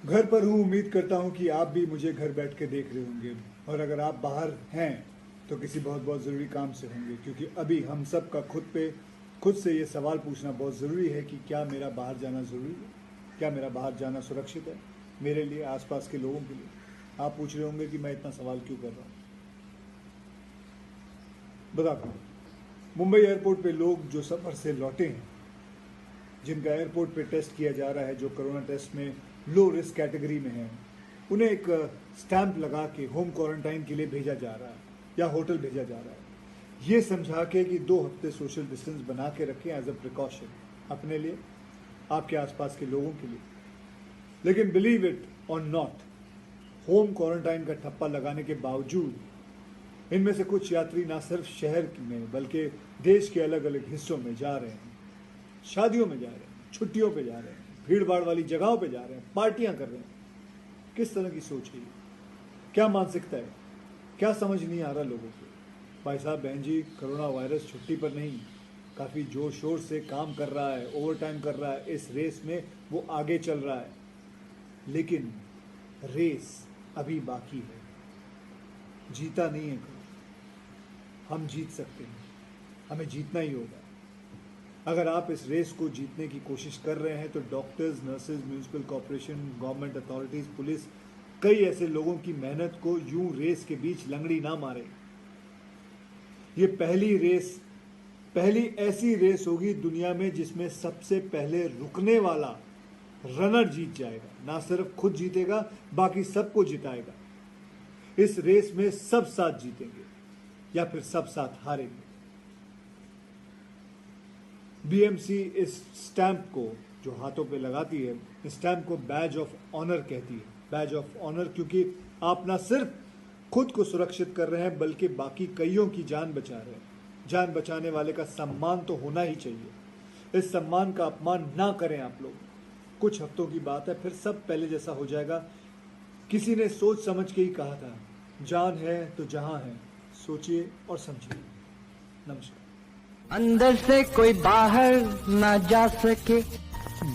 घर पर हूँ, उम्मीद करता हूँ कि आप भी मुझे घर बैठ के देख रहे होंगे, और अगर आप बाहर हैं तो किसी बहुत बहुत ज़रूरी काम से होंगे, क्योंकि अभी हम सब का खुद से ये सवाल पूछना बहुत ज़रूरी है कि क्या मेरा बाहर जाना ज़रूरी है, क्या मेरा बाहर जाना सुरक्षित है मेरे लिए, आसपास के लोगों के लिए। आप पूछ रहे होंगे कि मैं इतना सवाल क्यों कर रहा हूँ। बताता हूँ। मुंबई एयरपोर्ट पे लोग जो सफ़र से लौटे हैं, जिनका एयरपोर्ट पे टेस्ट किया जा रहा है, जो कोरोना टेस्ट में लो रिस्क कैटेगरी में हैं, उन्हें एक स्टैंप लगा के होम क्वारंटाइन के लिए भेजा जा रहा है या होटल भेजा जा रहा है, ये समझा के कि 2 हफ्ते सोशल डिस्टेंस बना के रखें एज अ प्रिकॉशन, अपने लिए, आपके आसपास के लोगों के लिए। लेकिन बिलीव इट और नॉट, होम क्वारंटाइन का ठप्पा लगाने के बावजूद इनमें से कुछ यात्री ना सिर्फ शहर में बल्कि देश के अलग अलग हिस्सों में जा रहे हैं, शादियों में जा रहे हैं, छुट्टियों पे जा रहे हैं, भीड़ भाड़ वाली जगहों पे जा रहे हैं, पार्टियां कर रहे हैं। किस तरह की सोच है ये? क्या मानसिकता है? क्या समझ नहीं आ रहा लोगों को? भाई साहब बहन जी, कोरोना वायरस छुट्टी पर नहीं, काफ़ी जोर शोर से काम कर रहा है, ओवर टाइम कर रहा है, इस रेस में वो आगे चल रहा है। लेकिन रेस अभी बाकी है, जीता नहीं है कोई। हम जीत सकते हैं, हमें जीतना ही होगा। अगर आप इस रेस को जीतने की कोशिश कर रहे हैं तो doctors, nurses, municipal corporation, government authorities, police, कई ऐसे लोगों की मेहनत को यूं रेस के बीच लंगड़ी ना मारे। ये पहली ऐसी रेस होगी दुनिया में जिसमें सबसे पहले रुकने वाला रनर जीत जाएगा। ना सिर्फ खुद जीतेगा, बाकी सबको जिताएगा। इस रेस में सब साथ जीतेंगे या फिर सब साथ हारेंगे। बीएमसी इस स्टैंप को जो हाथों पे लगाती है, इस स्टैंप को बैज ऑफ ऑनर कहती है। बैज ऑफ ऑनर क्योंकि आप ना सिर्फ खुद को सुरक्षित कर रहे हैं बल्कि बाकी कईयों की जान बचा रहे हैं। जान बचाने वाले का सम्मान तो होना ही चाहिए। इस सम्मान का अपमान ना करें आप लोग। कुछ हफ्तों की बात है, फिर सब पहले जैसा हो जाएगा। किसी ने सोच समझ के ही कहा था, जान है तो जहां है, सोचिए और समझिए। नमस्कार। अंदर से कोई बाहर ना जा सके,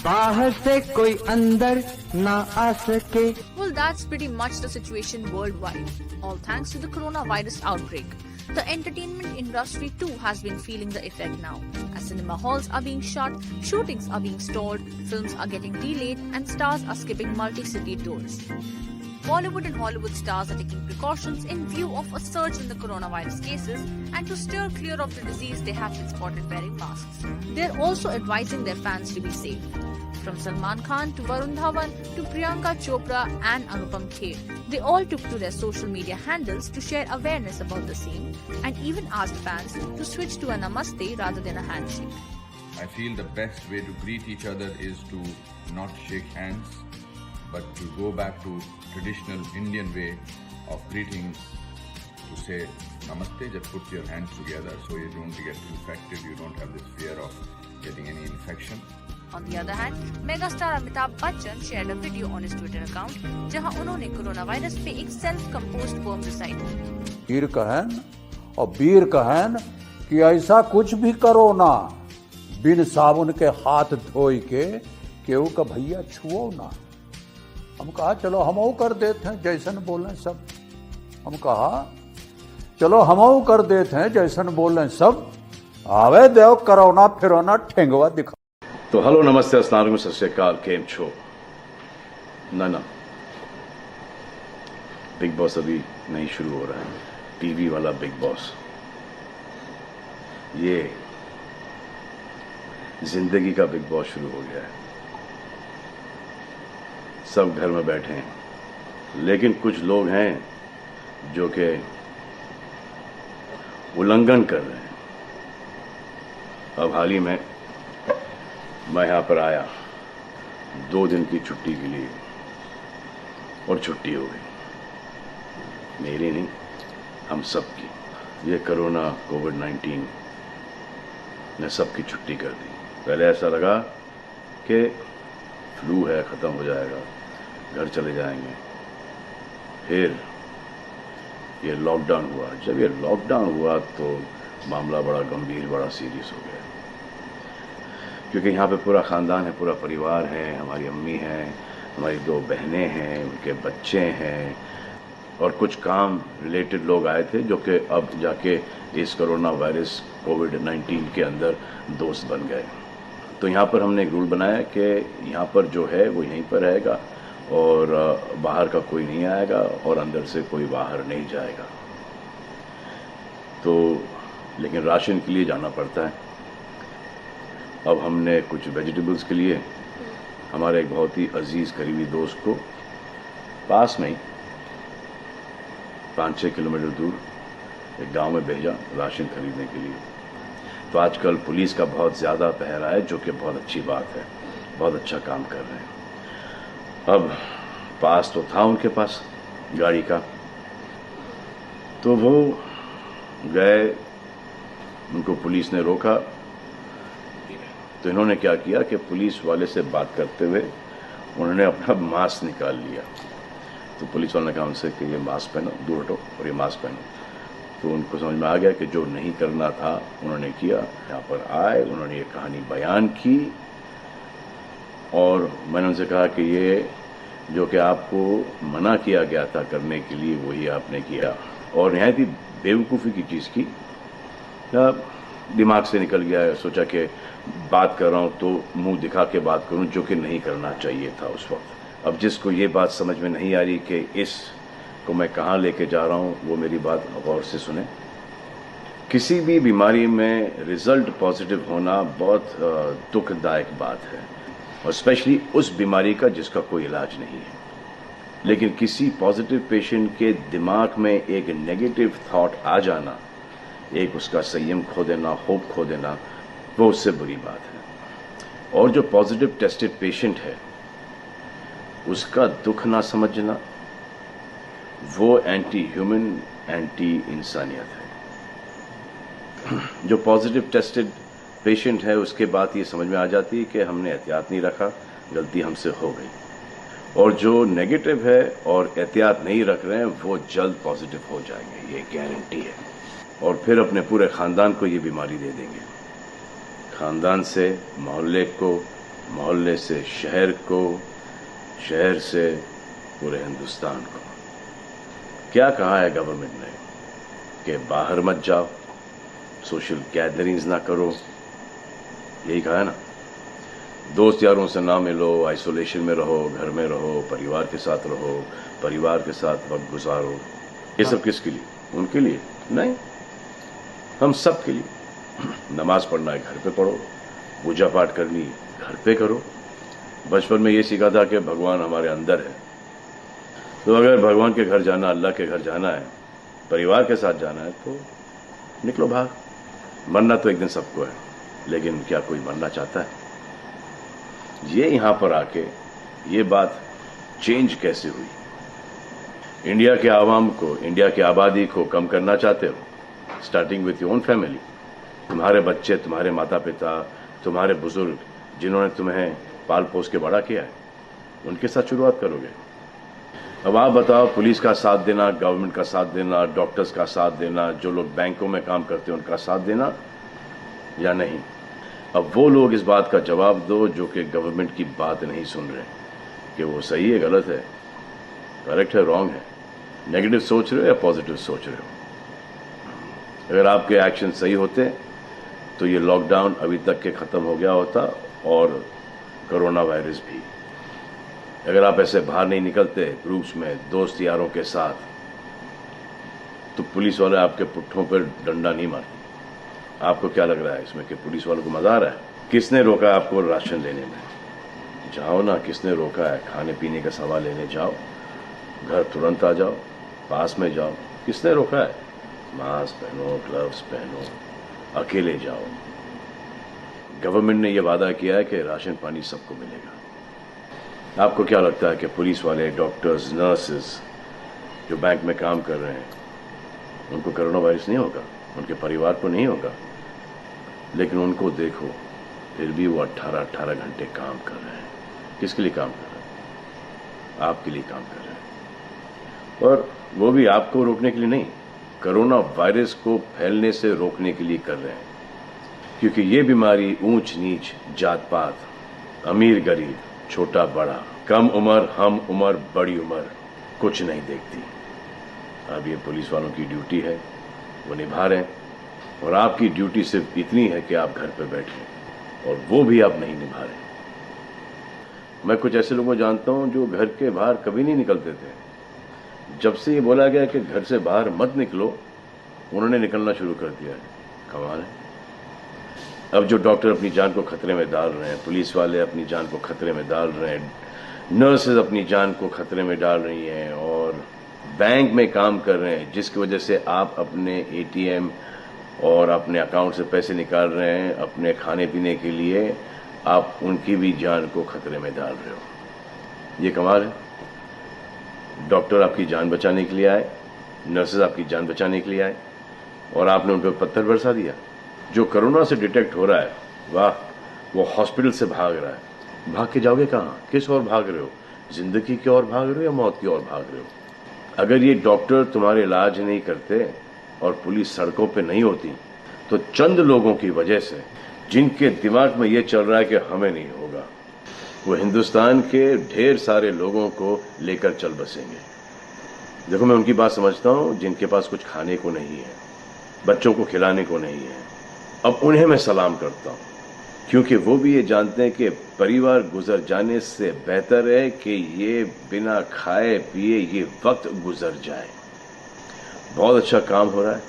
बाहर से कोई अंदर ना आ सके। Well, that's pretty much the situation worldwide, all thanks to the coronavirus outbreak. The entertainment industry too has been feeling the effect now, as cinema halls are being shut, shootings are being stalled, films are getting delayed, and stars are skipping multi-city tours. Bollywood and Hollywood stars are taking precautions in view of a surge in the coronavirus cases, and to steer clear of the disease, they have been spotted wearing masks. They're also advising their fans to be safe. From Salman Khan to Varun Dhawan to Priyanka Chopra and Anupam Kher, they all took to their social media handles to share awareness about the same and even asked fans to switch to a namaste rather than a handshake. I feel the best way to greet each other is to not shake hands, but to go back to traditional Indian way of greeting, to say namaste, just put your hands together so you don't get infected, you don't have this fear of getting any infection. On the other hand, megastar Amitabh Bachchan shared a video on his Twitter account जहां उन्होंने corona virus पे एक self composed poem recite की। वीर कहन और वीर कहन कि ऐसा कुछ भी करो ना, बिन साबुन के हाथ धोई के केहू का भैया छुओ ना। हम कहा चलो हमऊ कर देते हैं जैसन बोले सब। हम कहा चलो हमऊ कर देते हैं जैसन बोले सब। आवे देव करोना फिरोना ठेंगवा दिखा। तो हेलो नमस्ते अस्सलाम सत श्री अकाल, केम छो। ना बिग बॉस अभी नहीं शुरू हो रहा है, टीवी वाला बिग बॉस। ये जिंदगी का बिग बॉस शुरू हो गया है। सब घर में बैठे हैं, लेकिन कुछ लोग हैं जो कि उल्लंघन कर रहे हैं। अब हाल ही में मैं यहाँ पर आया 2 दिन की छुट्टी के लिए, और छुट्टी हो गई। मेरी नहीं, हम सब की। ये कोरोना कोविड-19 ने सबकी छुट्टी कर दी। पहले ऐसा लगा कि फ्लू है, ख़त्म हो जाएगा, घर चले जाएंगे। फिर ये लॉकडाउन हुआ। जब ये लॉकडाउन हुआ तो मामला बड़ा गंभीर, बड़ा सीरियस हो गया, क्योंकि यहाँ पे पूरा ख़ानदान है, पूरा परिवार है। हमारी अम्मी हैं, हमारी 2 बहनें हैं, उनके बच्चे हैं और कुछ काम रिलेटेड लोग आए थे जो कि अब जाके इस कोरोना वायरस कोविड-19 के अंदर दोस्त बन गए। तो यहाँ पर हमने एक रूल बनाया कि यहाँ पर जो है वो यहीं पर रहेगा और बाहर का कोई नहीं आएगा और अंदर से कोई बाहर नहीं जाएगा। तो लेकिन राशन के लिए जाना पड़ता है। अब हमने कुछ वेजिटेबल्स के लिए हमारे एक बहुत ही अजीज करीबी दोस्त को पास में ही 5-6 किलोमीटर दूर एक गांव में भेजा राशन खरीदने के लिए। तो आजकल पुलिस का बहुत ज़्यादा पहरा है, जो कि बहुत अच्छी बात है, बहुत अच्छा काम कर रहे हैं। अब पास तो था उनके पास गाड़ी का, तो वो गए, उनको पुलिस ने रोका। तो इन्होंने क्या किया कि पुलिस वाले से बात करते हुए उन्होंने अपना मास्क निकाल लिया। तो पुलिस वाले ने कहा उनसे कि ये मास्क पहनो, दूर हटो और ये मास्क पहनो। तो उनको समझ में आ गया कि जो नहीं करना था उन्होंने किया। यहाँ पर आए, उन्होंने ये कहानी बयान की और मैंने उनसे कहा कि ये जो कि आपको मना किया गया था करने के लिए वही आपने किया और निहायत ही बेवकूफ़ी की चीज़ की। दिमाग से निकल गया, सोचा कि बात कर रहा हूँ तो मुंह दिखा के बात करूँ, जो कि नहीं करना चाहिए था उस वक्त। अब जिसको ये बात समझ में नहीं आ रही कि इस को मैं कहाँ लेके जा रहा हूँ, वो मेरी बात गौर से सुने। किसी भी बीमारी में रिजल्ट पॉजिटिव होना बहुत दुखदायक बात है और स्पेशली उस बीमारी का जिसका कोई इलाज नहीं है। लेकिन किसी पॉजिटिव पेशेंट के दिमाग में एक नेगेटिव थॉट आ जाना, एक उसका संयम खो देना, होप खो देना, वो उससे बुरी बात है। और जो पॉजिटिव टेस्टेड पेशेंट है उसका दुख ना समझना, वो एंटी ह्यूमन, एंटी इंसानियत है। जो पॉजिटिव टेस्टेड पेशेंट है उसके बाद ये समझ में आ जाती है कि हमने एहतियात नहीं रखा, गलती हमसे हो गई। और जो नेगेटिव है और एहतियात नहीं रख रहे हैं वो जल्द पॉजिटिव हो जाएंगे, ये गारंटी है। और फिर अपने पूरे ख़ानदान को ये बीमारी दे देंगे, ख़ानदान से मोहल्ले को, मोहल्ले से शहर को, शहर से पूरे हिंदुस्तान को। क्या कहा है गवर्नमेंट ने कि बाहर मत जाओ, सोशल गैदरिंग्स ना करो, यही कहा है ना। दोस्त यारों से ना मिलो, आइसोलेशन में रहो, घर में रहो, परिवार के साथ रहो, परिवार के साथ वक्त गुजारो। ये सब किसके लिए? उनके लिए नहीं, हम सब के लिए। नमाज पढ़ना है घर पे पढ़ो, पूजा पाठ करनी घर पे करो। बचपन में ये सीखा था कि भगवान हमारे अंदर है, तो अगर भगवान के घर जाना, अल्लाह के घर जाना है, परिवार के साथ जाना है तो निकलो बाहर। मरना तो एक दिन सबको है, लेकिन क्या कोई मरना चाहता है? ये यहाँ पर आके ये बात चेंज कैसे हुई? इंडिया के आवाम को, इंडिया की आबादी को कम करना चाहते हो, starting with your own family. तुम्हारे बच्चे, तुम्हारे माता पिता, तुम्हारे बुजुर्ग जिन्होंने तुम्हें पाल पोस के बड़ा किया है, उनके साथ शुरुआत करोगे। अब आप बताओ, पुलिस का साथ देना, गवर्नमेंट का साथ देना, डॉक्टर्स का साथ देना, जो लोग बैंकों में काम करते हैं उनका साथ देना या नहीं? अब वो लोग इस बात का जवाब दो जो कि गवर्नमेंट की बात नहीं सुन रहे कि वो सही है, गलत है, करेक्ट है, रॉन्ग है, नेगेटिव सोच रहे हो या पॉजिटिव सोच रहे हो। अगर आपके एक्शन सही होते तो ये लॉकडाउन अभी तक के ख़त्म हो गया होता और कोरोना वायरस भी। अगर आप ऐसे बाहर नहीं निकलते ग्रुप्स में, दोस्त यारों के साथ, तो पुलिस वाले आपके पुट्ठों पर डंडा नहीं मारते। आपको क्या लग रहा है इसमें कि पुलिस वालों को मजा आ रहा है? किसने रोका आपको राशन लेने में? जाओ ना, किसने रोका है? खाने पीने का सामान लेने जाओ, घर तुरंत आ जाओ, पास में जाओ, किसने रोका है? मास्क पहनो, ग्लव्स पहनो, अकेले जाओ। गवर्नमेंट ने यह वादा किया है कि राशन पानी सबको मिलेगा। आपको क्या लगता है कि पुलिस वाले, डॉक्टर्स, नर्सेस जो बैंक में काम कर रहे हैं, उनको कोरोना वायरस नहीं होगा? उनके परिवार को नहीं होगा? लेकिन उनको देखो, फिर भी वो 18-18 घंटे काम कर रहे हैं। किसके लिए काम कर रहे हैं? आपके लिए काम कर रहे हैं। और वो भी आपको रोकने के लिए नहीं, कोरोना वायरस को फैलने से रोकने के लिए कर रहे हैं। क्योंकि ये बीमारी ऊंच नीच, जात पात, अमीर गरीब, छोटा बड़ा, कम उम्र, हम उम्र, बड़ी उम्र कुछ नहीं देखती। अब ये पुलिस वालों की ड्यूटी है, वो निभा रहे हैं, और आपकी ड्यूटी सिर्फ इतनी है कि आप घर पे बैठे, और वो भी आप नहीं निभा रहे। मैं कुछ ऐसे लोगों को जानता हूं जो घर के बाहर कभी नहीं निकलते थे। जब से ये बोला गया कि घर से बाहर मत निकलो, उन्होंने निकलना शुरू कर दिया है। कमाल है। अब जो डॉक्टर अपनी जान को खतरे में डाल रहे हैं, पुलिस वाले अपनी जान को खतरे में डाल रहे हैं, नर्सेज अपनी जान को खतरे में डाल रही हैं, और बैंक में काम कर रहे हैं, जिसकी वजह से आप अपने एटीएम और अपने अकाउंट से पैसे निकाल रहे हैं अपने खाने पीने के लिए, आप उनकी भी जान को खतरे में डाल रहे हो। ये कमाल है। डॉक्टर आपकी जान बचाने के लिए आए, नर्सेज आपकी जान बचाने के लिए आए, और आपने उन पर पत्थर बरसा दिया। जो कोरोना से डिटेक्ट हो रहा है, वाह, वो हॉस्पिटल से भाग रहा है। भाग के जाओगे कहाँ? किस ओर भाग रहे हो? जिंदगी की ओर भाग रहे हो या मौत की ओर भाग रहे हो? अगर ये डॉक्टर तुम्हारे इलाज नहीं करते और पुलिस सड़कों पे नहीं होती, तो चंद लोगों की वजह से, जिनके दिमाग में ये चल रहा है कि हमें नहीं होगा, वो हिंदुस्तान के ढेर सारे लोगों को लेकर चल बसेंगे। देखो, मैं उनकी बात समझता हूं जिनके पास कुछ खाने को नहीं है, बच्चों को खिलाने को नहीं है। अब उन्हें मैं सलाम करता हूं, क्योंकि वो भी ये जानते हैं कि परिवार गुजर जाने से बेहतर है कि ये बिना खाए पिए ये वक्त गुजर जाए। बहुत अच्छा काम हो रहा है,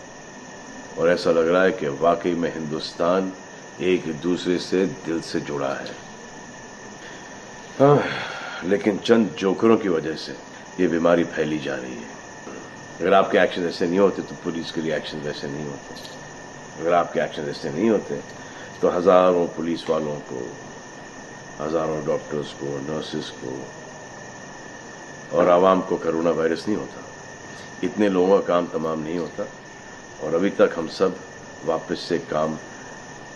और ऐसा लग रहा है कि वाकई में हिंदुस्तान एक दूसरे से दिल से जुड़ा है। लेकिन चंद जोकरों की वजह से ये बीमारी फैली जा रही है। अगर आपके एक्शन ऐसे नहीं होते तो पुलिस के रिएक्शन वैसे नहीं होते। अगर आपके एक्शन ऐसे नहीं होते तो हजारों पुलिस वालों को, हजारों डॉक्टर्स को, नर्सेस को और आवाम को कोरोना वायरस नहीं होता। इतने लोगों का काम तमाम नहीं होता, और अभी तक हम सब वापस से काम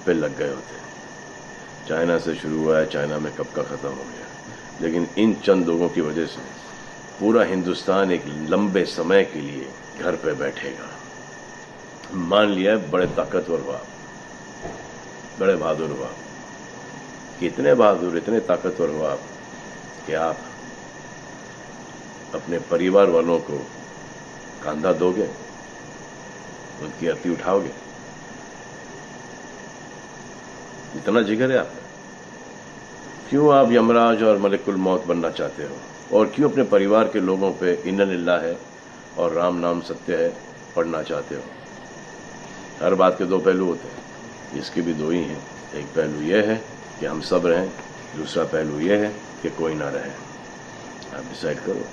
पे लग गए होते। चाइना से शुरू हुआ है, चाइना में कब का खत्म हो गया। लेकिन इन चंद लोगों की वजह से पूरा हिंदुस्तान एक लंबे समय के लिए घर पे बैठेगा। मान लिया बड़े ताकतवर हुआ, बड़े बहादुर हुआ, कितने बहादुर, इतने ताकतवर हुआ कि आप अपने परिवार वालों को कंधा दोगे, उनकी अर्थी उठाओगे। इतना जिगर है आप? क्यों आप यमराज और मलिकुल मौत बनना चाहते हो? और क्यों अपने परिवार के लोगों पे इन्ना लिल्लाह है और राम नाम सत्य है पढ़ना चाहते हो? हर बात के दो पहलू होते हैं, इसके भी दो ही हैं। एक पहलू यह है कि हम सब रहें, दूसरा पहलू यह है कि कोई ना रहे। आप डिसाइड करो,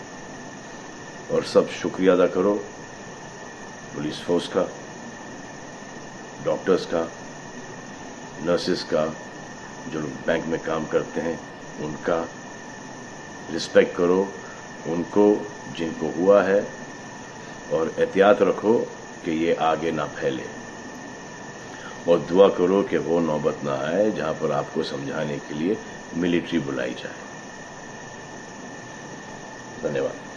और सब शुक्रिया अदा करो पुलिस फोर्स का, डॉक्टर्स का, नर्सेस का, जो लोग बैंक में काम करते हैं उनका। रिस्पेक्ट करो उनको जिनको हुआ है, और एहतियात रखो कि ये आगे ना फैले, और दुआ करो कि वो नौबत ना आए जहां पर आपको समझाने के लिए मिलिट्री बुलाई जाए। धन्यवाद।